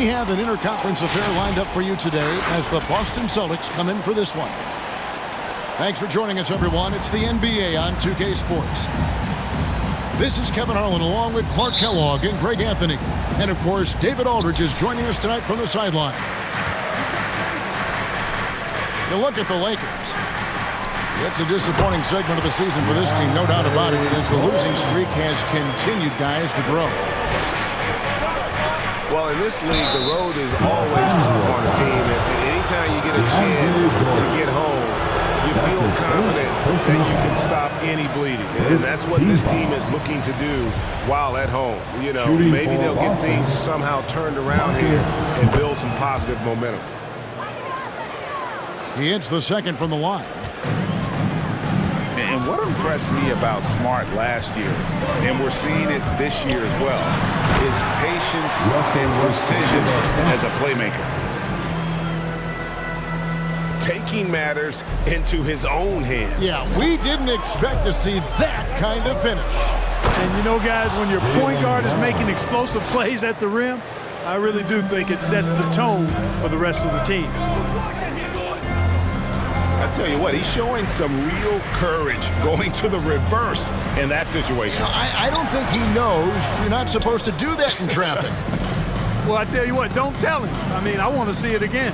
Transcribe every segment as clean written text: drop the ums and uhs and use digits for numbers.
We have an interconference affair lined up for you today as the Boston Celtics come in for this one. Thanks for joining us, everyone. It's the NBA on 2K Sports. This is Kevin Harlan along with Clark Kellogg and Greg Anthony. And, of course, David Aldridge is joining us tonight from the sideline. You look at the Lakers. It's a disappointing segment of the season for this team, no doubt about it, as the losing streak has continued, guys, to grow. Well, in this league, the road is always tough on a team. And anytime you get a chance to get home, you feel confident that you can stop any bleeding. And that's what this team is looking to do while at home. You know, maybe they'll get things somehow turned around here and build some positive momentum. He hits the second from the line. And what impressed me about Smart last year, and we're seeing it this year as well, is patience and precision as a playmaker. Taking matters into his own hands. Yeah, we didn't expect to see that kind of finish. And you know, guys, when your point guard is making explosive plays at the rim, I really do think it sets the tone for the rest of the team. I tell you what, he's showing some real courage going to the reverse in that situation. I don't think he knows you're not supposed to do that in traffic. Well, I tell you what, don't tell him. I mean, I want to see it again.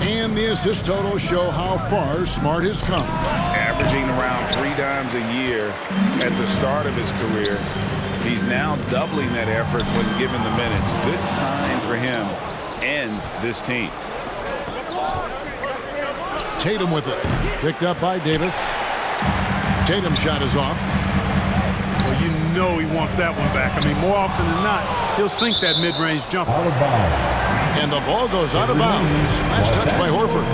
And the assist totals show how far Smart has come. Averaging around 3 dimes a year at the start of his career. He's now doubling that effort when given the minutes. Good sign for him and this team. Tatum with it. Picked up by Davis. Tatum's shot is off. Well, you know he wants that one back. I mean, more often than not, he'll sink that mid-range jumper. And the ball goes out of bounds. Last touch by Horford.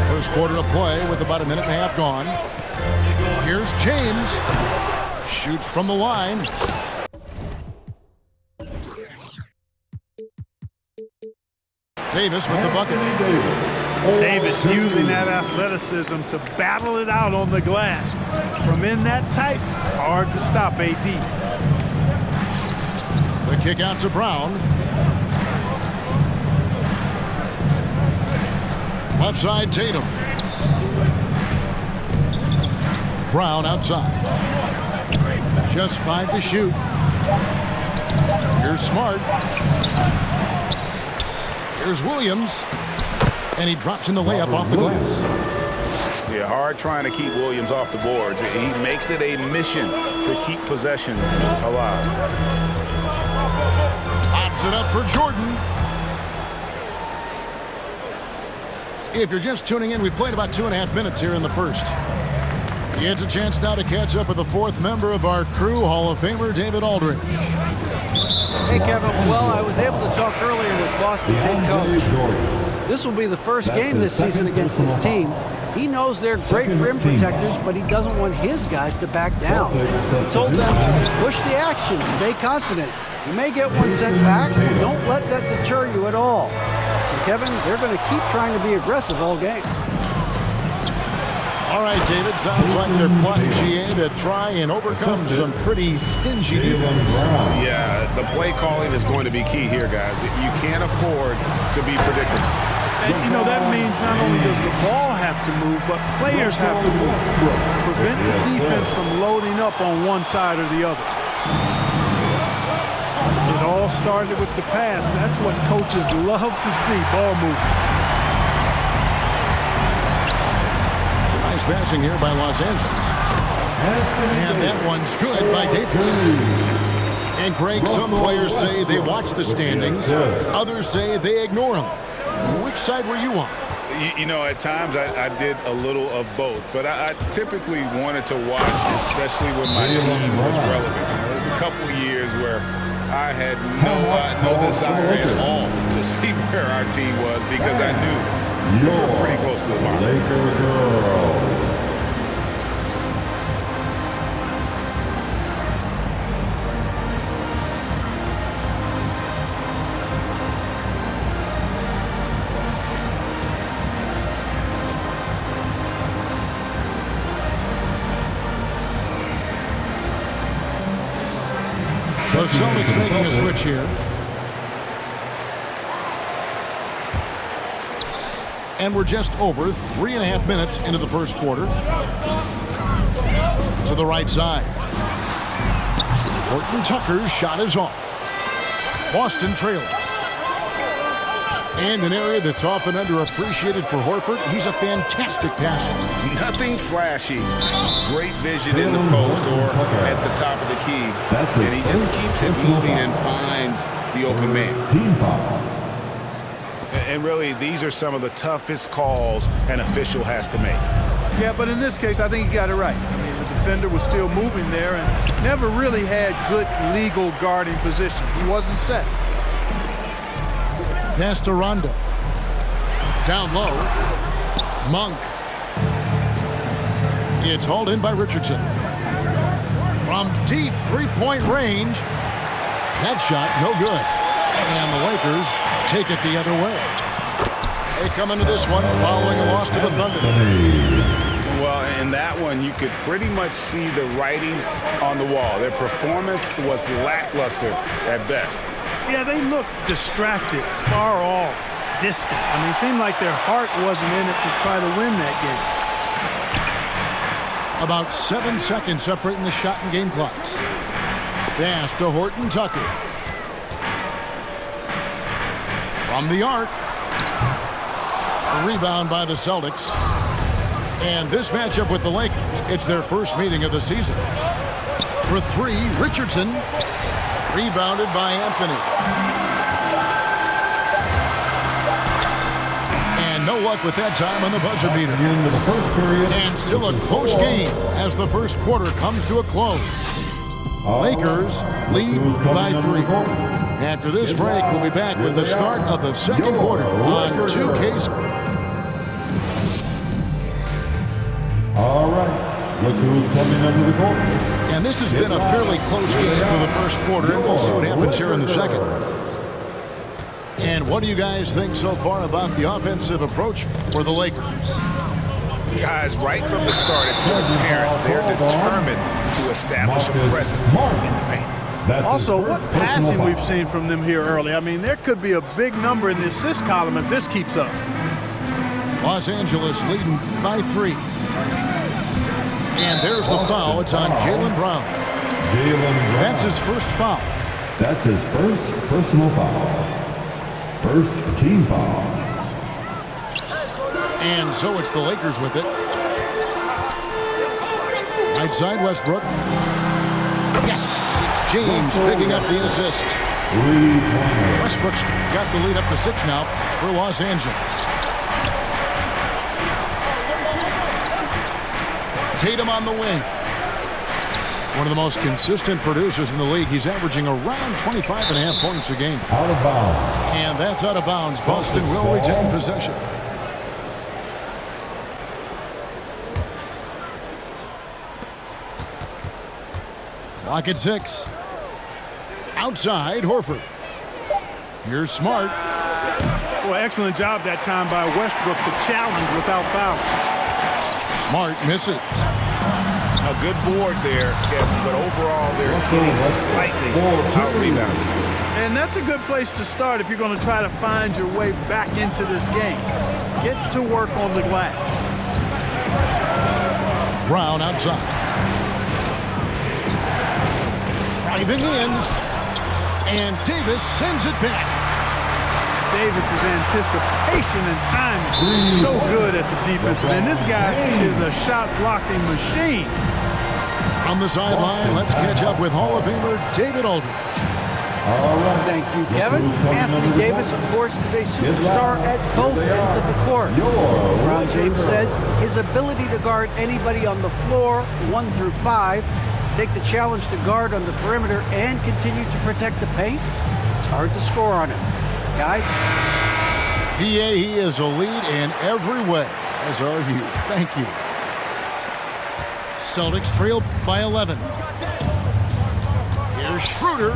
First quarter of play with about a minute and a half gone. Here's James. Shoots from the line. Davis with the bucket. Davis using that athleticism to battle it out on the glass. From in that tight, hard to stop AD. The kick out to Brown. Left side, Tatum. Brown outside. Just 5 to shoot. Here's Smart. Here's Williams. And he drops in the layup off the glass. Yeah, hard trying to keep Williams off the boards. He makes it a mission to keep possessions alive. Pops it up for Jordan. If you're just tuning in, we've played about 2.5 minutes here in the first. He has a chance now to catch up with the 4th member of our crew, Hall of Famer David Aldridge. Hey, Kevin. Well, I was able to talk earlier with Boston's head coach. This will be the first game this season against his team. He knows they're great rim protectors, but he doesn't want his guys to back down. He told them, push the action, stay confident. You may get one sent back, but don't let that deter you at all. So, Kevin, they're going to keep trying to be aggressive all game. All right, David, sounds like they're plotting GA to try and overcome some pretty stingy defense. Yeah, the play calling is going to be key here, guys. You can't afford to be predictable. And, you know, that means not only does the ball have to move, but players have to move. Prevent the defense from loading up on one side or the other. It all started with the pass. That's what coaches love to see, ball movement. Nice passing here by Los Angeles. And that one's good by Davis. And, Greg, some players say they watch the standings. Others say they ignore them. Which side were you on? You know, at times I did a little of both, but I typically wanted to watch, especially when my team was relevant. There was a couple of years where I had no desire at all to see where our team was because I knew we were pretty close to the mark. The Celtics making a switch here. And we're just over 3.5 minutes into the first quarter. To the right side. Horton Tucker's shot is off. Boston trailing. And an area that's often underappreciated for Horford, he's a fantastic passer. Nothing flashy. Great vision in the post or at the top of the key. And he just keeps it moving and finds the open man. Team foul. And really, these are some of the toughest calls an official has to make. Yeah, but in this case, I think he got it right. I mean, the defender was still moving there and never really had good legal guarding position. He wasn't set. Pass to Rondo. Down low. Monk. It's hauled in by Richardson. From deep three-point range. That shot, no good. And the Lakers take it the other way. They come into this one following a loss to the Thunder. Well, in that one, you could pretty much see the writing on the wall. Their performance was lackluster at best. Yeah, they looked distracted, far off, distant. I mean, it seemed like their heart wasn't in it to try to win that game. About 7 seconds separating the shot and game clocks. Pass to Horton Tucker. From the arc. A rebound by the Celtics. And this matchup with the Lakers, it's their first meeting of the season. For three, Richardson. Rebounded by Anthony. And no luck with that time on the buzzer beater. And still a close game as the first quarter comes to a close. Lakers lead by 3. After this break, we'll be back with the start of the second quarter on 2K Sports. All right. Look who's coming under the court. And this has been a fairly close game for the first quarter, and we'll see what happens here in the second. And what do you guys think so far about the offensive approach for the Lakers? Guys, right from the start, it's been apparent they're determined to establish a presence in the paint. Also, what passing we've seen from them here early. I mean, there could be a big number in the assist column if this keeps up. Los Angeles leading by 3. And there's the foul. It's on Jaylen Brown. That's his first foul. That's his first personal foul. First team foul. And so it's the Lakers with it. Right side, Westbrook. Yes, it's James picking up the assist. Westbrook's got the lead up to 6 now for Los Angeles. Tatum on the wing. One of the most consistent producers in the league. He's averaging around 25.5 points a game. Out of bounds. And that's out of bounds. Boston will retain possession. Clock at 6. Outside, Horford. Here's Smart. Well, excellent job that time by Westbrook to challenge without fouls. Smart misses. A good board there, Kevin, but overall they're getting slightly out-rebounded. And that's a good place to start if you're going to try to find your way back into this game. Get to work on the glass. Brown outside. Driving in. And Davis sends it back. Davis's anticipation and timing, so good at the defensive end. This guy is a shot-blocking machine. From the sideline, let's catch up with Hall of Famer David Aldridge. Thank you, Kevin. Anthony Davis, of course, is a superstar at both ends of the court. LeBron James says his ability to guard anybody on the floor, 1 through 5, take the challenge to guard on the perimeter, and continue to protect the paint, it's hard to score on him. Guys? PA, he is a lead in every way, as are you. Thank you. Celtics trail by 11. Here's Schroeder.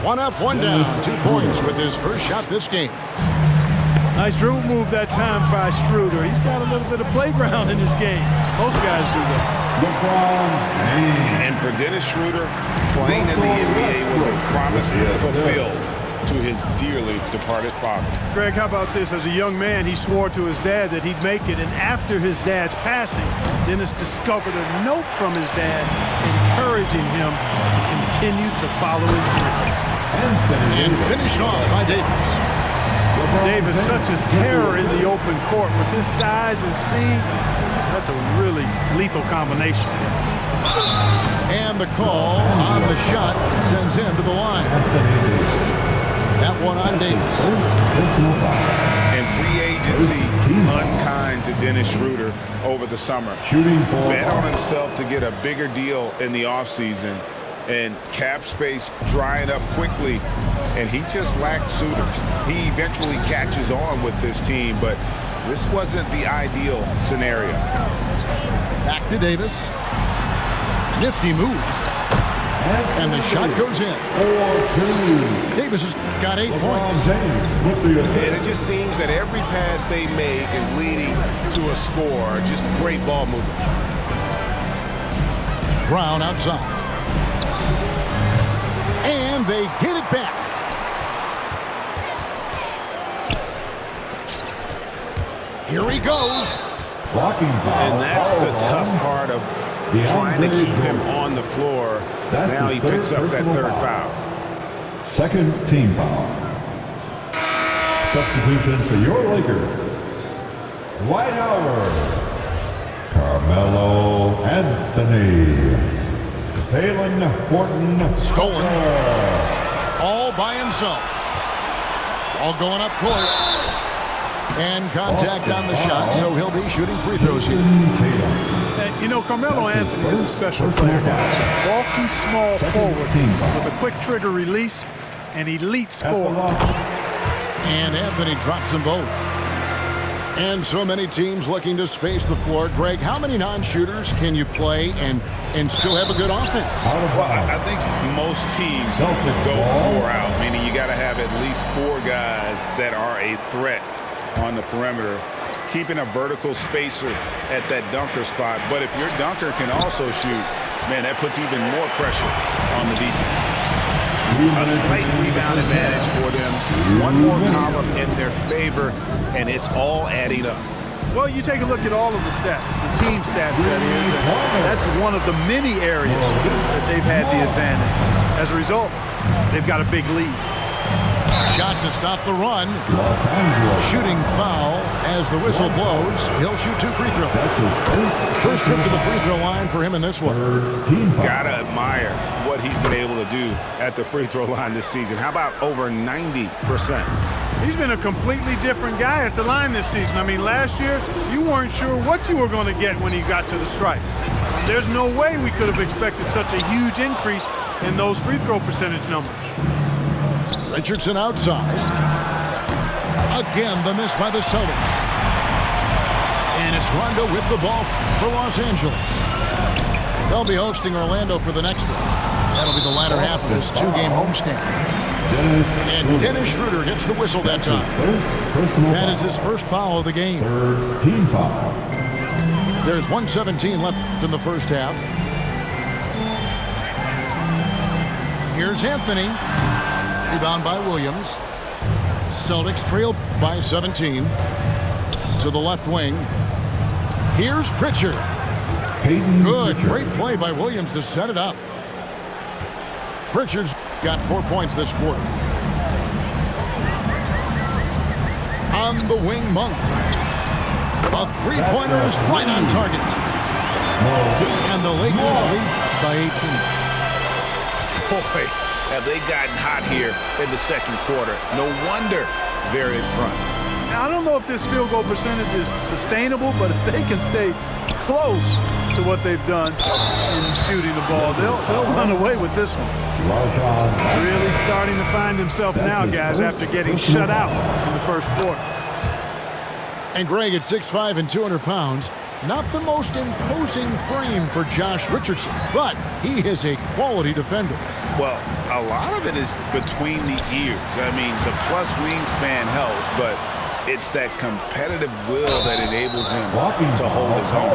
1 up, 1 down. 2 points with his first shot this game. Nice dribble move that time by Schroeder. He's got a little bit of playground in this game. Most guys do that. And for Dennis Schroeder, playing in the NBA was a promise fulfilled to his dearly departed father. Greg, how about this? As a young man, he swore to his dad that he'd make it, and after his dad's passing, Dennis discovered a note from his dad encouraging him to continue to follow his dream. And finished off by Davis. Davis, such a terror in the open court with his size and speed. That's a really lethal combination. And the call on the shot sends him to the line. That one on Davis. And free agency unkind to Dennis Schroeder over the summer. Bet on himself to get a bigger deal in the offseason, and cap space drying up quickly, and he just lacked suitors. He eventually catches on with this team, but this wasn't the ideal scenario. Back to Davis. Nifty move. And the shot goes in. Davis has got 8 points. And it just seems that every pass they make is leading to a score. Just great ball movement. Brown outside. And they get it back. Here he goes. And that's the tough part of trying to keep him on the floor. Now he picks up that third foul. Second team foul. Substitution for your Lakers. White Howard. Carmelo Anthony. Phelan Horton. Stolen. All by himself. All going up court. And contact on the shot, so he'll be shooting free throws here. And, you know, Carmelo Anthony is a special player, guys. Bulky, small forward with a quick trigger release and elite score. And Anthony drops them both. And so many teams looking to space the floor. Greg, how many non-shooters can you play and still have a good offense? Well, I think most teams go 4 out, meaning you got to have at least 4 guys that are a threat on the perimeter, keeping a vertical spacer at that dunker spot. But if your dunker can also shoot, man, that puts even more pressure on the defense. A slight rebound advantage for them. One more column in their favor, and it's all adding up. Well, you take a look at all of the stats, the team stats, that is, and that's one of the many areas that they've had the advantage. As a result, they've got a big lead. Shot to stop the run. Shooting foul as the whistle blows. He'll shoot 2 free throws. First trip to the free throw line for him in this one. Gotta admire what he's been able to do at the free throw line this season. How about over 90%? He's been a completely different guy at the line this season. I mean, last year, you weren't sure what you were going to get when he got to the stripe. There's no way we could have expected such a huge increase in those free throw percentage numbers. Richardson outside. Again, the miss by the Celtics. And it's Rondo with the ball for Los Angeles. They'll be hosting Orlando for the next one. That'll be the latter half of this 2-game homestand. And Dennis Schroeder gets the whistle that time. That is his first foul of the game. Team foul. There's 1:17 left in the first half. Here's Anthony. Rebound by Williams. Celtics trail by 17. To the left wing. Here's Pritchard. Good. Great play by Williams to set it up. Pritchard's got 4 points this quarter. On the wing, Monk. A three-pointer is right on target. And the Lakers lead by 18. Boy, have they gotten hot here in the second quarter. No wonder they're in front. Now, I don't know if this field goal percentage is sustainable, but if they can stay close to what they've done in shooting the ball, they'll run away with this one. Really starting to find himself now, guys, after getting shut out in the first quarter. And Greg at 6'5" and 200 pounds, not the most imposing frame for Josh Richardson, but he is a quality defender. Well, a lot of it is between the ears. I mean, the plus wingspan helps, but It's that competitive will that enables him to hold his own.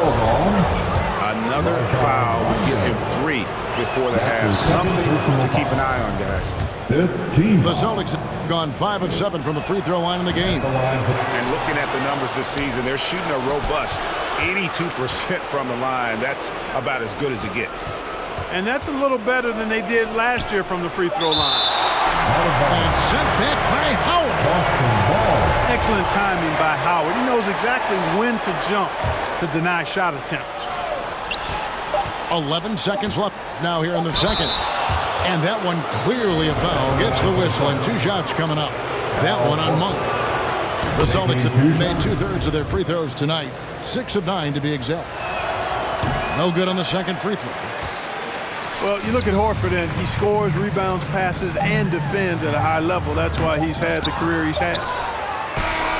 Another foul would give him 3 before the half. Something to keep an eye on, guys. 15. The Celtics have gone 5 of 7 from the free throw line in the game. And looking at the numbers this season, they're shooting a robust 82% from the line. That's about as good as it gets. And that's a little better than they did last year from the free throw line. And sent back by Howard. Excellent timing by Howard. He knows exactly when to jump to deny shot attempts. 11 seconds left now here in the second. And that one clearly a foul. Gets the whistle and 2 shots coming up. That one on Monk. The Celtics have made 2/3 of their free throws tonight. 6 of 9 to be exact. No good on the second free throw. Well, you look at Horford, and he scores, rebounds, passes, and defends at a high level. That's why he's had the career he's had.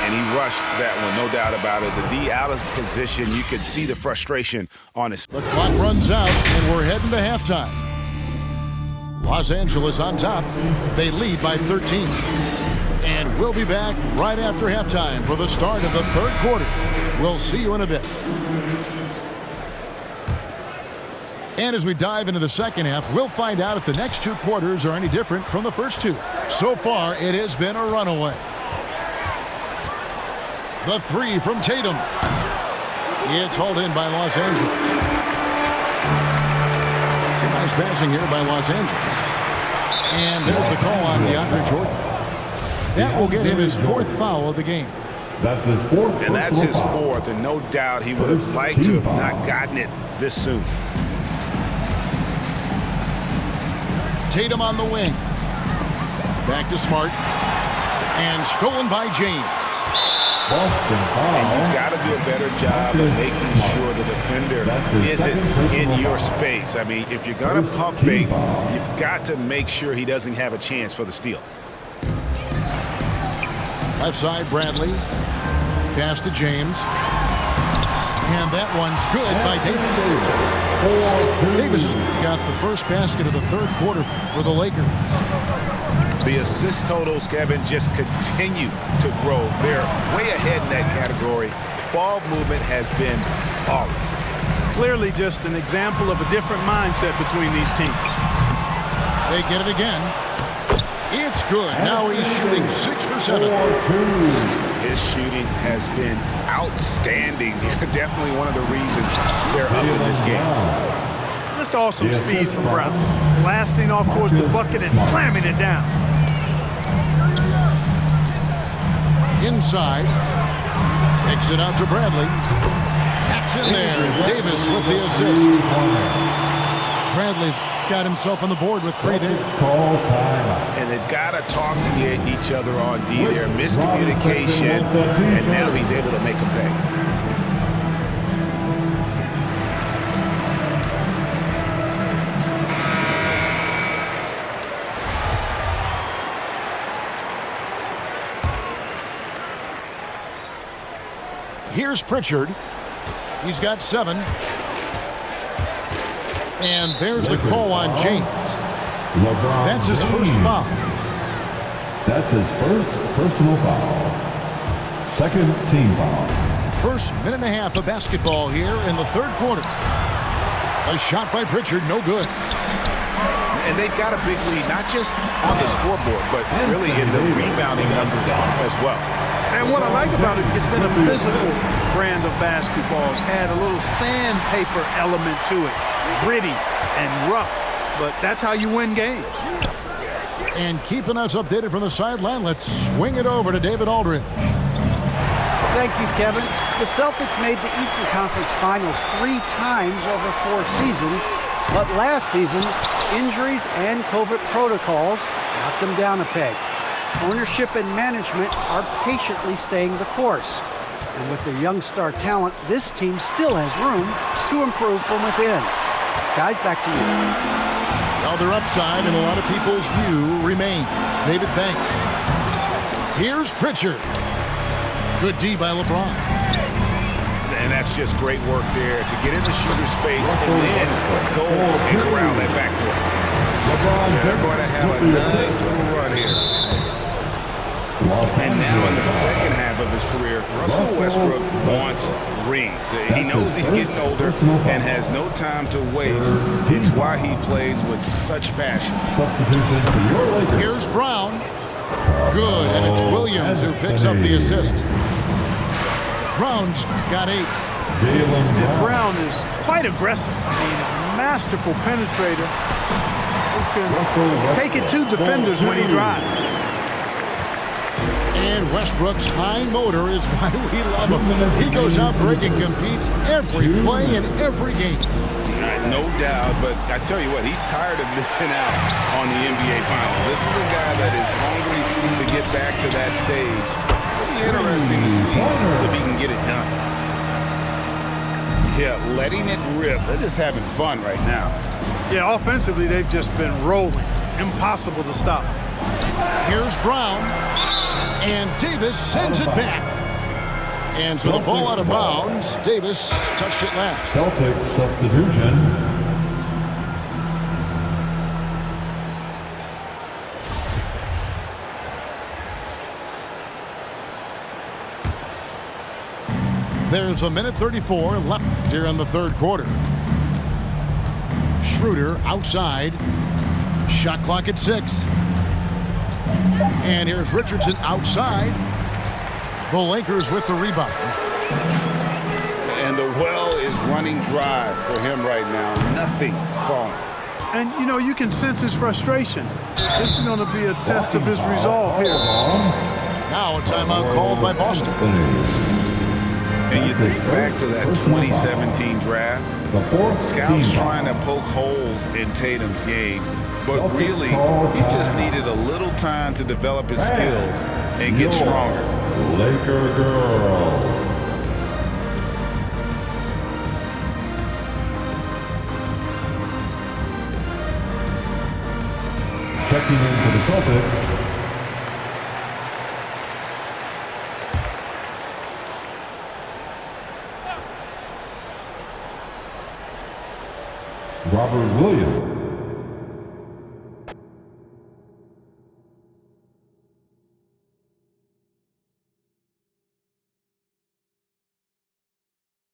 And he rushed that one, no doubt about it. The D out of position, you could see the frustration on his. The clock runs out, and we're heading to halftime. Los Angeles on top. They lead by 13. And we'll be back right after halftime for the start of the third quarter. We'll see you in a bit. And as we dive into the second half, we'll find out if the next 2 quarters are any different from the first 2. So far, it has been a runaway. The 3 from Tatum. It's hauled in by Los Angeles. Nice passing here by Los Angeles. And there's the call on DeAndre Jordan. That will get him his 4th foul of the game. That's his 4th. And that's his 4th, and no doubt he would have liked to have not gotten it this soon. Tatum on the wing. Back to Smart. And stolen by James. And you've got to do a better job of making sure the defender isn't in your space. I mean, if you're going to pump fake, you've got to make sure he doesn't have a chance for the steal. Left side, Bradley. Pass to James. And that one's good by Davis. Davis has got the first basket of the third quarter for the Lakers. The assist totals, Kevin, just continue to grow. They're way ahead in that category. Ball movement has been flawless. Clearly just an example of a different mindset between these teams. They get it again. It's good. Now he's shooting 6 for 7. His shooting has been outstanding. Definitely one of the reasons they're up in this game. Just awesome speed from Brown. Blasting off towards the bucket and slamming it down. Inside. Kicks it out to Bradley. That's in there. Davis with the assist. Bradley's got himself on the board with 3 there. And they've got to talk to each other on D there. Miscommunication, and now he's able to make a pay. Here's Pritchard. He's got 7. And there's the call on James. That's his first foul. That's his first personal foul. Second team foul. First minute and a half of basketball here in the third quarter. A shot by Pritchard, no good. And they've got a big lead, not just on the scoreboard, but really in the rebounding numbers as well. And what I like about it, it's been a physical brand of basketball. It's had a little sandpaper element to it. Gritty and rough, but that's how you win games. And keeping us updated from the sideline, let's swing it over to David Aldridge. Thank you, Kevin. The Celtics made the Eastern Conference Finals 3 times over 4 seasons, but last season, injuries and COVID protocols knocked them down a peg. Ownership and management are patiently staying the course. And with their young star talent, this team still has room to improve from within. Guys, back to you. Well, their upside in a lot of people's view remains. David, thanks. Here's Pritchard. Good D by LeBron. And that's just great work there to get in the shooter's space and then go and corral that backcourt. They're going to have a nice little run here. And now in the second half, 25 of his career, Russell Westbrook wants rings. He knows he's getting older and has no time to waste. It's why he plays with such passion. Substitution for your Lakers. Here's Brown. Good, and it's Williams who picks up the assist. Brown's got 8. Brown is quite aggressive. I mean, a masterful penetrator who can take it to defenders when he drives. And Westbrook's high motor is why we love him. He goes out breaking, competes every play in every game. No doubt, but I tell you what, he's tired of missing out on the NBA Finals. This is a guy that is hungry to get back to that stage. It'll be interesting to see if he can get it done. Yeah, letting it rip. They're just having fun right now. Yeah, offensively, they've just been rolling. Impossible to stop. Here's Brown. And Davis sends it back. And so the ball out of bounds. Davis touched it last. Celtics substitution. There's a minute 34 left here in the third quarter. Schroeder outside. Shot clock at 6. And here's Richardson outside. The Lakers with the rebound. And the well is running dry for him right now. Nothing falling. And, you know, you can sense his frustration. This is going to be a test of his resolve here. Now a timeout called by Boston. And you think back to that 2017 draft, scouts trying to poke holes in Tatum's game, but really, he just needed a little time to develop his skills and get stronger. Laker girl. Checking in for the Celtics. Robert Williams.